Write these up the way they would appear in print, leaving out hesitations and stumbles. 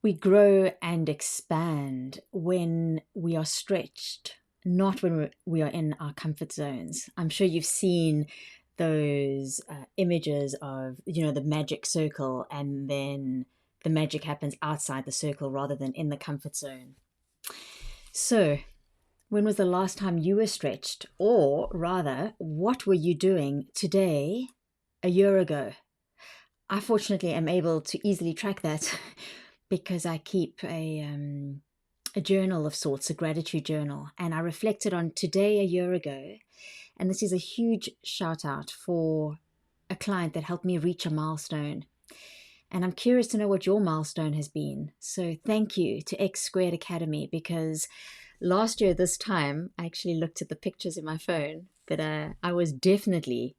We grow and expand when we are stretched, not when we are in our comfort zones. I'm sure you've seen those images of, the magic circle, and then the magic happens outside the circle rather than in the comfort zone. So, when was the last time you were stretched? Or rather, what were you doing today, a year ago? I fortunately am able to easily track that because I keep a journal of sorts, a gratitude journal, and I reflected on today a year ago. And this is a huge shout out for a client that helped me reach a milestone. And I'm curious to know what your milestone has been. So thank you to X Squared Academy, because last year this time I actually looked at the pictures in my phone, but I was definitely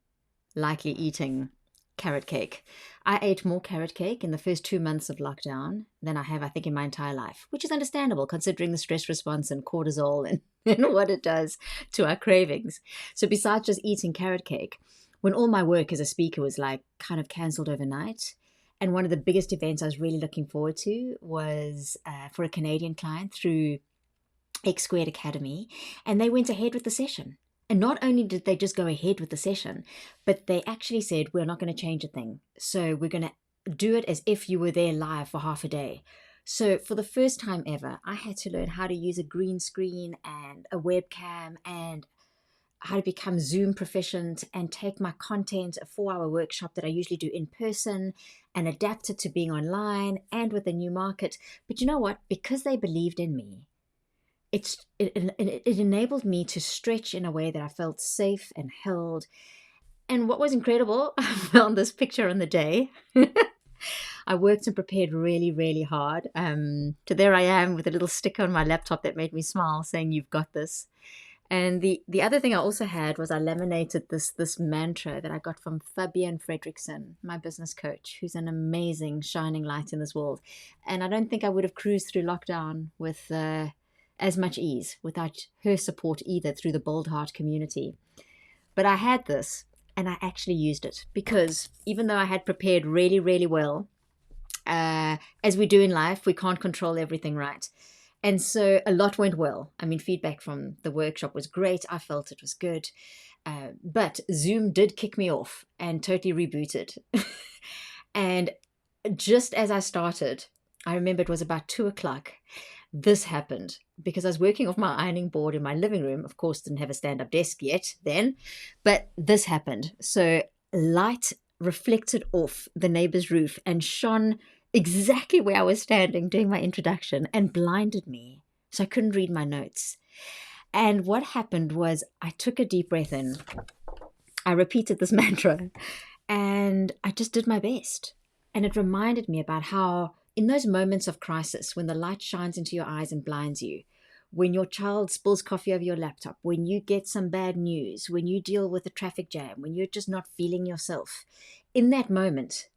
likely eating carrot cake. I ate more carrot cake in the first 2 months of lockdown than I have, I think, in my entire life, which is understandable considering the stress response and cortisol and what it does to our cravings. So, besides just eating carrot cake, when all my work as a speaker was like kind of cancelled overnight, and one of the biggest events I was really looking forward to was for a Canadian client through X Squared Academy, and they went ahead with the session. And not only did they just go ahead with the session, but they actually said, we're not going to change a thing. So we're going to do it as if you were there live for half a day. So for the first time ever, I had to learn how to use a green screen and a webcam and how to become Zoom proficient and take my content, a 4-hour workshop that I usually do in person, and adapt it to being online and with a new market. But you know what? Because they believed in me, it enabled me to stretch in a way that I felt safe and held. And what was incredible, I found this picture on the day. I worked and prepared really, really hard. So there I am with a little sticker on my laptop that made me smile, saying, "You've got this." And the other thing I also had was I laminated this mantra that I got from Fabian Fredrickson, my business coach, who's an amazing shining light in this world. And I don't think I would have cruised through lockdown with as much ease without her support either, through the Bold Heart community. But I had this, and I actually used it because even though I had prepared really, really well, as we do in life, we can't control everything, right? And so a lot went well. I mean, feedback from the workshop was great. I felt it was good. But Zoom did kick me off and totally rebooted. And just as I started, I remember it was about 2 o'clock. This happened because I was working off my ironing board in my living room. Of course, didn't have a stand-up desk yet then, but this happened. So light reflected off the neighbor's roof and shone exactly where I was standing doing my introduction and blinded me. So I couldn't read my notes. And what happened was I took a deep breath in. I repeated this mantra and I just did my best. And it reminded me about how, in those moments of crisis, when the light shines into your eyes and blinds you, when your child spills coffee over your laptop, when you get some bad news, when you deal with a traffic jam, when you're just not feeling yourself, in that moment,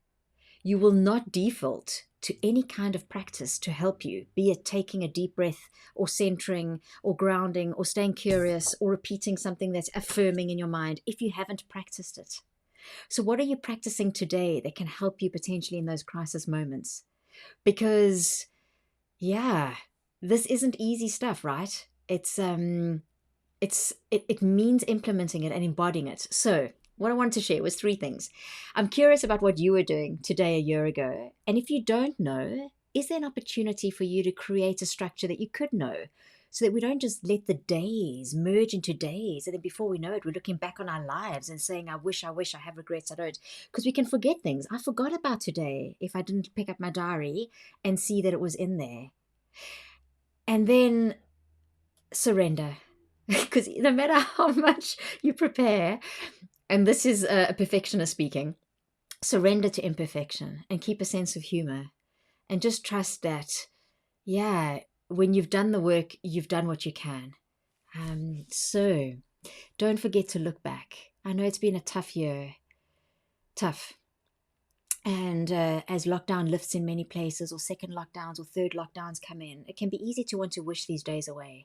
you will not default to any kind of practice to help you, be it taking a deep breath or centering or grounding or staying curious or repeating something that's affirming in your mind if you haven't practiced it. So what are you practicing today that can help you potentially in those crisis moments? Because, yeah, this isn't easy stuff, right? It means implementing it and embodying it. So what I wanted to share was 3 things. I'm curious about what you were doing today a year ago. And if you don't know, is there an opportunity for you to create a structure that you could know, so that we don't just let the days merge into days, and then before we know it, we're looking back on our lives and saying, I wish, I have regrets, I don't. Because we can forget things. I forgot about today if I didn't pick up my diary and see that it was in there. And then surrender. Because no matter how much you prepare, and this is a perfectionist speaking, surrender to imperfection and keep a sense of humor, and just trust that, yeah, when you've done the work, you've done what you can. So don't forget to look back. I know it's been a tough year, tough. And as lockdown lifts in many places, or second lockdowns or third lockdowns come in, it can be easy to want to wish these days away.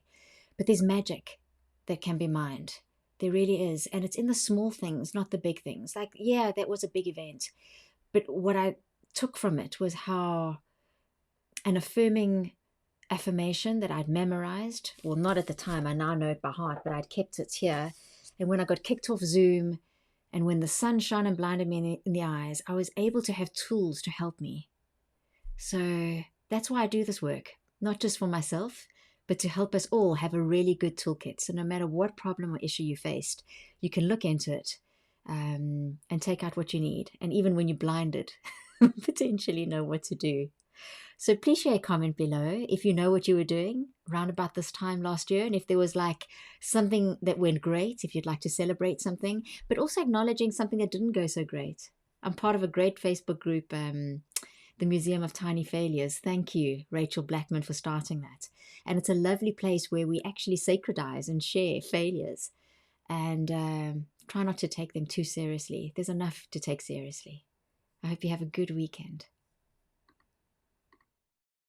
But there's magic that can be mined. There really is. And it's in the small things, not the big things. Like, yeah, that was a big event. But what I took from it was how an affirming affirmation that I'd memorized. Well, not at the time, I now know it by heart, but I'd kept it here. And when I got kicked off Zoom and when the sun shone and blinded me in the eyes, I was able to have tools to help me. So that's why I do this work, not just for myself, but to help us all have a really good toolkit. So no matter what problem or issue you faced, you can look into it and take out what you need. And even when you're blinded, potentially know what to do. So please share a comment below if you know what you were doing around about this time last year, and if there was like something that went great, if you'd like to celebrate something, but also acknowledging something that didn't go so great. I'm part of a great Facebook group, the Museum of Tiny Failures. Thank you, Rachel Blackman, for starting that. And it's a lovely place where we actually sacredize and share failures and try not to take them too seriously. There's enough to take seriously. I hope you have a good weekend.